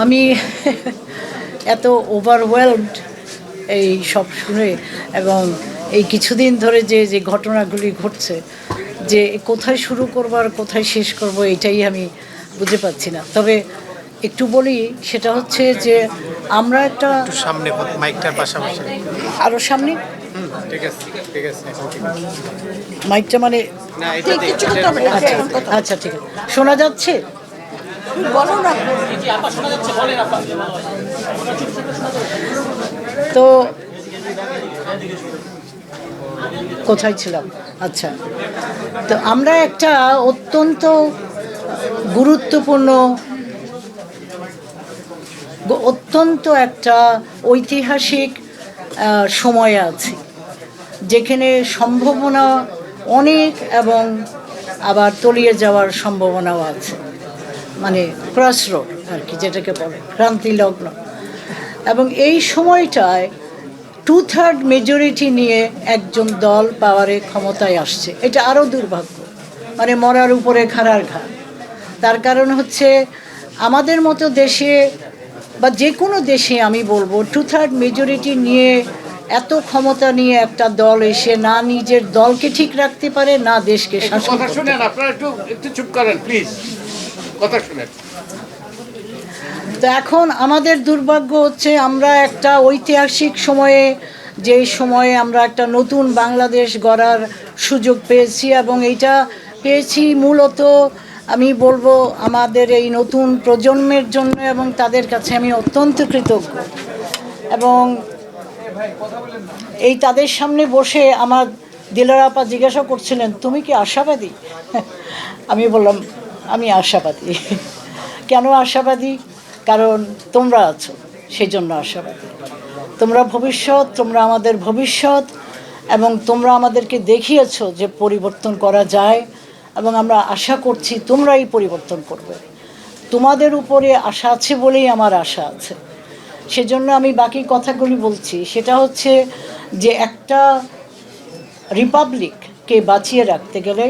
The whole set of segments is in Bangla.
আমি এত ওভারওয়েলমড এই সব শুনে, এবং এই কিছুদিন ধরে যে যে ঘটনাগুলি ঘটছে, যে কোথায় শুরু করব আর কোথায় শেষ করব এটাই আমি বুঝে পাচ্ছি না। তবে একটু বলি, সেটা হচ্ছে যে আমরা একটা একটু সামনে মাইকটার পাশাপাশি। আরও সামনে ঠিক আছে, ঠিক আছে, এখন ঠিক আছে। মাইকটা মানে না, এটাতে আচ্ছা ঠিক আছে, শোনা যাচ্ছে? বলো না। তো কোথায় ছিলাম? আচ্ছা, তো আমরা একটা অত্যন্ত গুরুত্বপূর্ণ, অত্যন্ত একটা ঐতিহাসিক সময়ে আছি, যেখানে সম্ভাবনা অনেক এবং আবার তলিয়ে যাওয়ার সম্ভাবনাও আছে। মানে ক্রস রোড আর কি, যেটাকে বলে ক্রান্তি লগ্ন। এবং এই সময়টায় 2/3 মেজরিটি নিয়ে একজন দল পাওয়ারে ক্ষমতায় আসছে, এটা আরও দুর্ভাগ্য। মানে মরার উপরে খাড়ার ঘা। তার কারণ হচ্ছে আমাদের মতো দেশে বা যে কোনো দেশে আমি বলবো 2/3 মেজরিটি নিয়ে এত ক্ষমতা নিয়ে একটা দল এসে না নিজের দলকে ঠিক রাখতে পারে, না দেশকে শাসন কথা করতে শুনেন, পারে। আপনারা একটু চুপ করেন প্লিজ, কথা শুনেন। তো এখন আমাদের দুর্ভাগ্য হচ্ছে আমরা একটা ঐতিহাসিক সময়ে, যে সময়ে আমরা একটা নতুন বাংলাদেশ গড়ার সুযোগ পেয়েছি, এবং এইটা পেয়েছি মূলত আমি বলবো আমাদের এই নতুন প্রজন্মের জন্য, এবং তাদের কাছে আমি অত্যন্ত কৃতজ্ঞ। এবং এই তাদের সামনে বসে আমার দিলার আপা জিজ্ঞাসা করছিলেন, তুমি কি আশাবাদী? আমি বললাম আমি আশাবাদী। কেন আশাবাদী? কারণ তোমরা আছো, সেই জন্য আশাবাদী। তোমরা ভবিষ্যৎ, তোমরা আমাদের ভবিষ্যৎ, এবং তোমরা আমাদেরকে দেখিয়েছো যে পরিবর্তন করা যায়, এবং আমরা আশা করছি তোমরাই পরিবর্তন করবে। তোমাদের উপরে আশা আছে বলেই আমার আশা আছে। সেজন্য আমি বাকি কথাগুলি বলছি। সেটা হচ্ছে যে একটা রিপাবলিককে বাঁচিয়ে রাখতে গেলে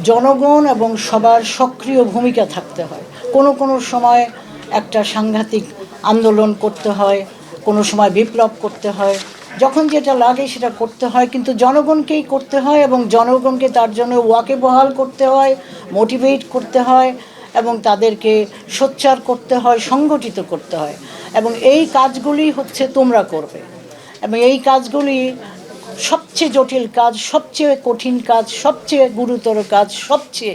জনগণ এবং সবার সক্রিয় ভূমিকা থাকতে হয়। কোনো কোনো সময় একটা সাংঘাতিক আন্দোলন করতে হয়, কোনো সময় বিপ্লব করতে হয়, যখন যেটা লাগে সেটা করতে হয়, কিন্তু জনগণকেই করতে হয়, এবং জনগণকে তার জন্য ওয়াকিবহাল করতে হয়, মোটিভেট করতে হয়, এবং তাদেরকে সোচ্চার করতে হয়, সংগঠিত করতে হয়। এবং এই কাজগুলি হচ্ছে তোমরা করবে, এবং এই কাজগুলি সবচেয়ে জটিল কাজ, সবচেয়ে কঠিন কাজ, সবচেয়ে গুরুতর কাজ, সবচেয়ে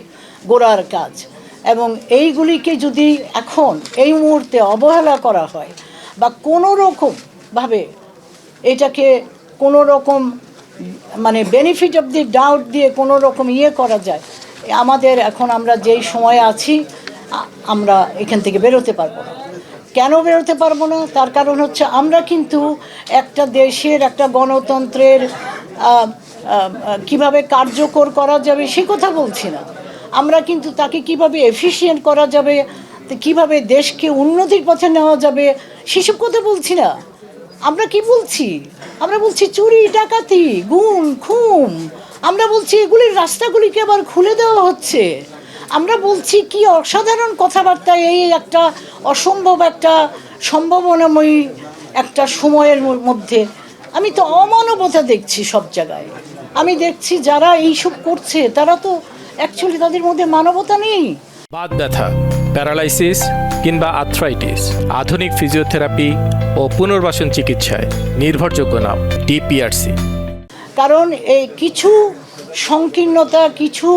গোড়ার কাজ। এবং এইগুলিকে যদি এখন এই মুহূর্তে অবহেলা করা হয়, বা কোনো রকমভাবে এটাকে কোনো রকম মানে বেনিফিট অফ দি ডাউট দিয়ে কোনো রকম করা যায়, আমাদের এখন আমরা যেই সময়ে আছি আমরা এখান থেকে বেরোতে পারবো না। কেন বেরোতে পারবো না? তার কারণ হচ্ছে আমরা কিন্তু একটা দেশের একটা গণতন্ত্রের কিভাবে কার্যকর করা যাবে সে কথা বলছি না। আমরা কিন্তু তাকে কিভাবে এফিশিয়েন্ট করা যাবে, কিভাবে দেশকে উন্নতির পথে নেওয়া যাবে সেসব কথা বলছি না। আমরা কি বলছি? আমরা বলছি চুরি, ডাকাতি, গুম, খুন। আমরা বলছি এগুলির রাস্তাগুলিকে আবার খুলে দেওয়া হচ্ছে। আমরা বলছি কি অসাধারণ কথাবার্তা, এই একটা অসম্ভব একটা সম্ভাবনাময়ী একটা সময়ের মধ্যে আমি তো অমানবতা দেখছি সব জায়গায়। আমি দেখছি যারা এইসব করছে তারা তো অ্যাকচুয়ালি তাদের মধ্যে মানবতা নেই। বাত ব্যথা, প্যারালাইসিস কিংবা আর্থ্রাইটিস, আধুনিক ফিজিওথেরাপি ও পুনর্বাসন চিকিৎসায় নির্ভরযোগ্য নাম ডিপিআরসি। কারণ এই কিছু সংকীর্ণতা, কিছু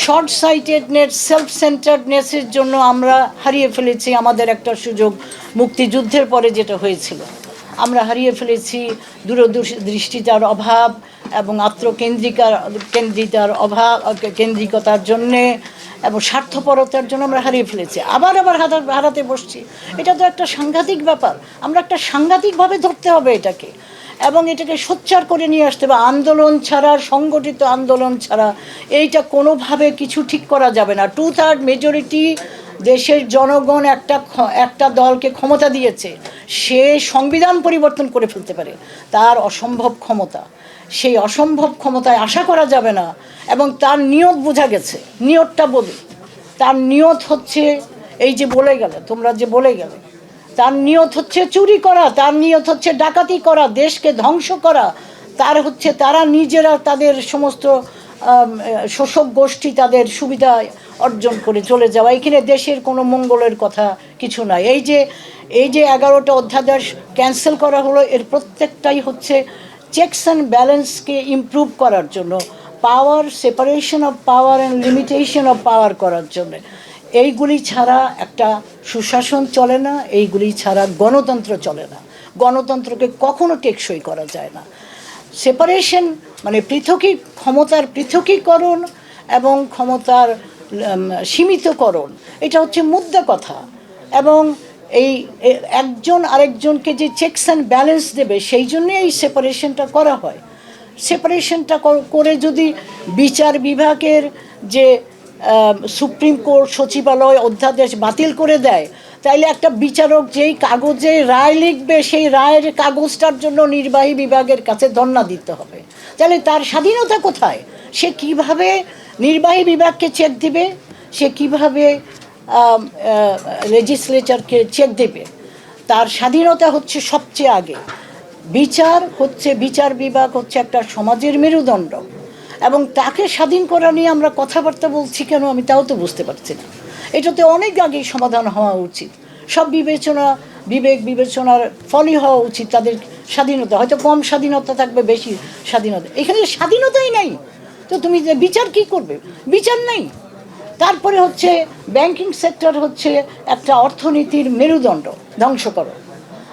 শর্ট সাইটেডনেস, সেলফ সেন্টার্ডনেসের জন্য আমরা হারিয়ে ফেলেছি আমাদের একটা সুযোগ। মুক্তিযুদ্ধের পরে যেটা হয়েছিল আমরা হারিয়ে ফেলেছি দূরদৃষ্টিতার অভাব এবং আত্মকেন্দ্রিকার অভাব, কেন্দ্রিকতার জন্যে এবং স্বার্থপরতার জন্য আমরা হারিয়ে ফেলেছি। আবার হারাতে বসছি। এটা তো একটা সাংঘাতিক ব্যাপার। আমরা একটা সাংঘাতিকভাবে ধরতে হবে এটাকে, এবং এটাকে সোচ্চার করে নিয়ে আসতে হবে। আন্দোলন ছাড়া, সংগঠিত আন্দোলন ছাড়া এইটা কোনোভাবে কিছু ঠিক করা যাবে না। 2/3 মেজরিটি দেশের জনগণ একটা দলকে ক্ষমতা দিয়েছে, সে সংবিধান পরিবর্তন করে ফেলতে পারে, তার অসম্ভব ক্ষমতা। সেই অসম্ভব ক্ষমতায় আশা করা যাবে না, এবং তার নিয়ত বোঝা গেছে। নিয়তটা বলি, তার নিয়ত হচ্ছে এই যে বলে গেলে, তোমরা যে বলে গেলে, তার নিয়ত হচ্ছে চুরি করা, তার নিয়ত হচ্ছে ডাকাতি করা, দেশকে ধ্বংস করা, তার হচ্ছে তারা নিজেরা তাদের সমস্ত শোষক গোষ্ঠী তাদের সুবিধা অর্জন করে চলে যাওয়া। এখানে দেশের কোনো মঙ্গলের কথা কিছু নাই। এই যে 11টা অধ্যাদেশ ক্যান্সেল করা হলো, এর প্রত্যেকটাই হচ্ছে চেকস অ্যান্ড ব্যালেন্সকে ইমপ্রুভ করার জন্য, power separation of power and limitation of power করার জন্য। এইগুলি ছাড়া একটা সুশাসন চলে না, এইগুলি ছাড়া গণতন্ত্র চলে না। গণতন্ত্রকে কখনো টেকসই করা যায় না। সেপারেশন মানে ক্ষমতার পৃথকীকরণ এবং ক্ষমতার সীমিতকরণ, এটা হচ্ছে মুদ্রা কথা। এবং এই একজন আরেকজনকে যে চেকস অ্যান্ড ব্যালেন্স দেবে, সেই জন্যে এই সেপারেশনটা করা হয়। সেপারেশনটা করে যদি বিচার বিভাগের যে সুপ্রিম কোর্ট সচিবালয় অধ্যাদেশ বাতিল করে দেয়, তাইলে একটা বিচারক যেই কাগজে রায় লিখবে, সেই রায়ের কাগজটার জন্য নির্বাহী বিভাগের কাছে ধর্ণা দিতে হবে। তাহলে তার স্বাধীনতা কোথায়? সে কিভাবে নির্বাহী বিভাগকে চেক দিবে? সে কিভাবে লেজিসলেচারকে চেক দেবে? তার স্বাধীনতা হচ্ছে সবচেয়ে আগে। বিচার বিভাগ হচ্ছে একটা সমাজের মেরুদণ্ড, এবং তাকে স্বাধীন করা নিয়ে আমরা কথাবার্তা বলছি কেন, আমি তাও তো বুঝতে পারছি না। এটাতে অনেক আগেই সমাধান হওয়া উচিত। সব বিবেক বিবেচনার ফলই হওয়া উচিত তাদের স্বাধীনতা। হয়তো কম স্বাধীনতা থাকবে, বেশি স্বাধীনতা। এখানে স্বাধীনতাই নাই, তো তুমি বিচার কি করবে? বিচার নেই। তারপরে হচ্ছে ব্যাংকিং সেক্টর হচ্ছে একটা অর্থনীতির মেরুদণ্ড, ধ্বংস করো।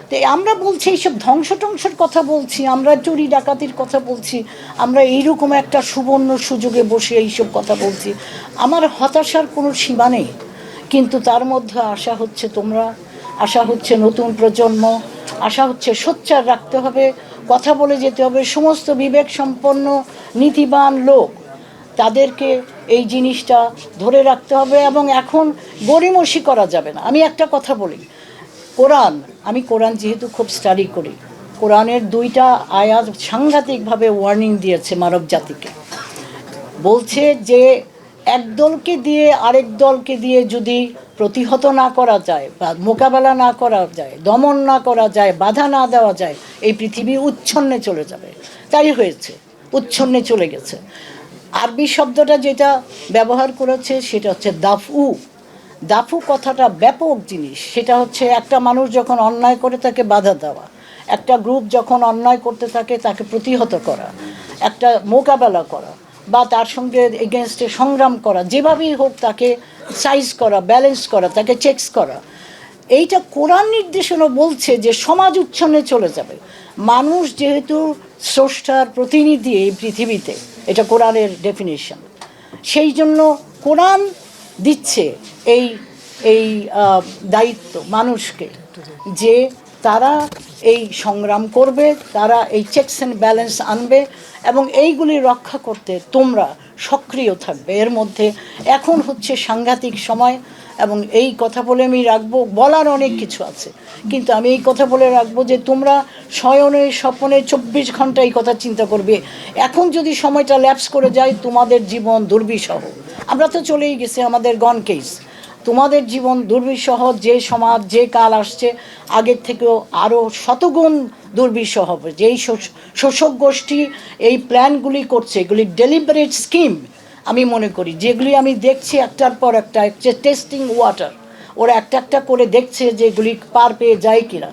তো আমরা বলছি এইসব ধ্বংসের কথা বলছি, আমরা চুরি ডাকাতির কথা বলছি, আমরা এইরকম একটা সুবর্ণ সুযোগে বসে এইসব কথা বলছি। আমার হতাশার কোনো সীমা নেই, কিন্তু তার মধ্যে আশা হচ্ছে তোমরা, আশা হচ্ছে নতুন প্রজন্ম, আশা হচ্ছে সোচ্চার রাখতে হবে, কথা বলে যেতে হবে। সমস্ত বিবেক সম্পন্ন নীতিবান লোক, তাদেরকে এই জিনিসটা ধরে রাখতে হবে, এবং এখন গড়িমসি করা যাবে না। আমি একটা কথা বলি, আমি কোরআন যেহেতু খুব স্টাডি করি, কোরআনের 2টা আয়াত সাংঘাতিকভাবে ওয়ার্নিং দিয়েছে মানব জাতিকে। বলছে যে এক দলকে দিয়ে আরেক দলকে দিয়ে যদি প্রতিহত না করা যায়, বা মোকাবেলা না করা যায়, দমন না করা যায়, বাধা না দেওয়া যায়, এই পৃথিবী উচ্ছন্নে চলে যাবে। তাই হয়েছে, উচ্ছন্নে চলে গেছে। আরবি শব্দটা যেটা ব্যবহার করেছে সেটা হচ্ছে দাফু কথাটা ব্যাপক জিনিস। সেটা হচ্ছে একটা মানুষ যখন অন্যায় করে তাকে বাধা দেওয়া, একটা গ্রুপ যখন অন্যায় করতে থাকে তাকে প্রতিহত করা, একটা মোকাবেলা করা, বা তার সঙ্গে এগেনস্টে সংগ্রাম করা, যেভাবেই হোক তাকে সাইজ করা, ব্যালেন্স করা, তাকে চেকস করা। এইটা কোরআন নির্দেশনা বলছে যে সমাজ উচ্ছন্নে চলে যাবে। মানুষ যেহেতু স্রষ্টার প্রতিনিধি এই পৃথিবীতে, এটা কোরআনের ডেফিনিশন, সেই জন্য কোরআন দিচ্ছে এই দায়িত্ব মানুষকে, যে তারা এই সংগ্রাম করবে, তারা এই চেকস অ্যান্ড ব্যালেন্স আনবে, এবং এইগুলি রক্ষা করতে তোমরা সক্রিয় থাকবে। এর মধ্যে এখন হচ্ছে সাংঘাতিক সময়, এবং এই কথা বলে আমি রাখবো, বলার অনেক কিছু আছে, কিন্তু আমি এই কথা বলে রাখবো যে তোমরা শয়নে স্বপনে 24 ঘন্টা এই কথা চিন্তা করবে। এখন যদি সময়টা ল্যাপস করে যায়, তোমাদের জীবন দুর্বিষহ। আমরা তো চলেই গেছি, আমাদের গন কেস। তোমাদের জীবন দুর্বিষহ, যে সমাজ যে কাল আসছে আগের থেকেও আরও শতগুণ দুর্বিষহ হবে। যেই শোষক গোষ্ঠী এই প্ল্যানগুলি করছে, এগুলি ডেলিবারেট স্কিম আমি মনে করি, যেগুলি আমি দেখছি একটার পর একটা, টেস্টিং ওয়াটার, ওরা একটা করে দেখছে যে এগুলি পার পেয়ে যায় কিনা।